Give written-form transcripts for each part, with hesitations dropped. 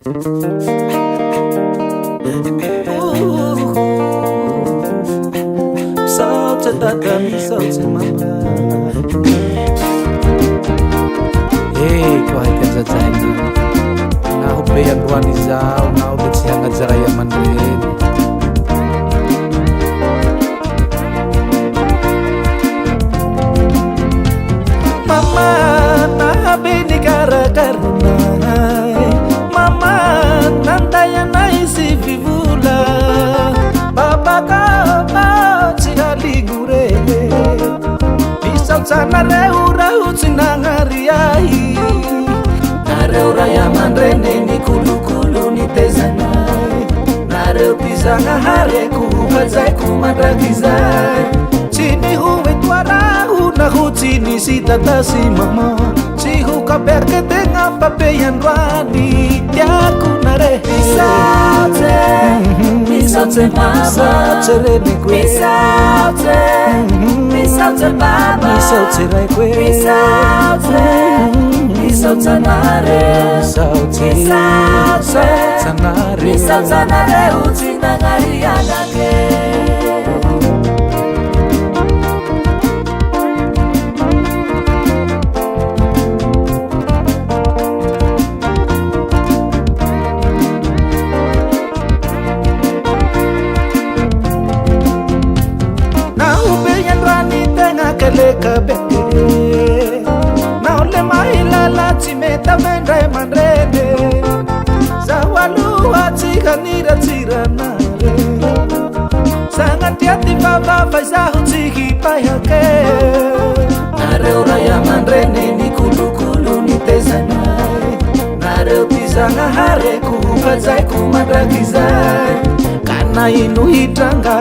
Misaotra dada, misaotra mama. Ko haikajajaina naho be androany izao naho be tsy hagnajaray aman-dreny. Mama nahabe nikarakaranay, mama nanday anay sy vivola, babaka tsy haligno reny. Misaotranareo raho tsy nagnary ahy, nareo ray aman-dreny ny kolokolo nitezanay, nareo mpizanahareko kajaiko mandraky zay. Tsy nihoetoaraho na ho tsy nisy tata sy mama, tsy ho kaperky tegna pape androany tiako nare. Misaotra, misaotra mama, misaotra reniko, misaotra, misaotra baba, misaotra raiko, misaotra, misaotra nareo, misaotra, misaotra nareo, misaotra nareo tsy nagnary anake. Lekabete na ole mahilala tsy mety amendray aman-dreny, zaho aloha tsy haniratsiranare, sanatria ty vavava zaho tsy hipahake. Nareo ray aman-dreny ny kolokolo nitezanay, nareo mpizanahareko kajaiko mandraky zay. Ka na ino hitranga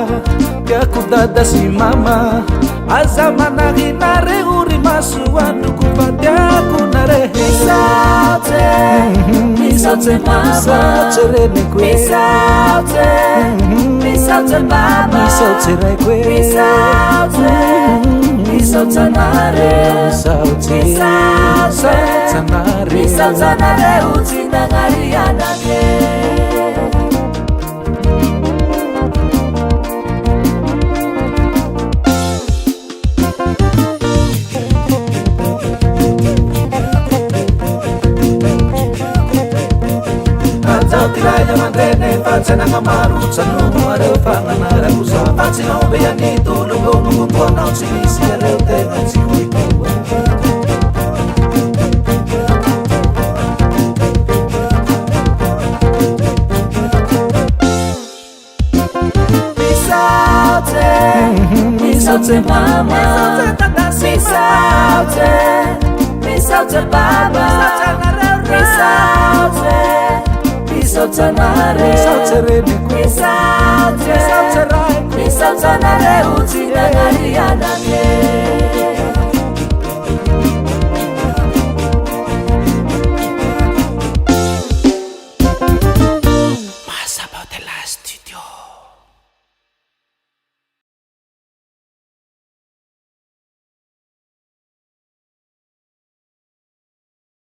tiako dada sy mama, aza manahy nareo ry maso androko fa tiako nare. Misaotra, misaotra mama, misaotra reniko, misaotra, misaotra baba, misaotra raiko, misaotra, misaotra nareo, misaotra, misaotra nareo, misaotra nareo tsy nagnary anake. Tiraya aman-dreny fa tsy nanamarotsano areo fagnanarako sa fa tsy naombe anitolongo nongontoanao tsy misy areo tegna tsy hoitoa. Misaotra, misaotra mama, misaotra, misaotra baba, misaotra, misaotra nareo, misaotra reniko, misaotra, misaotra raiko, misaotra nareo tsy nagnary anake. Massa about the last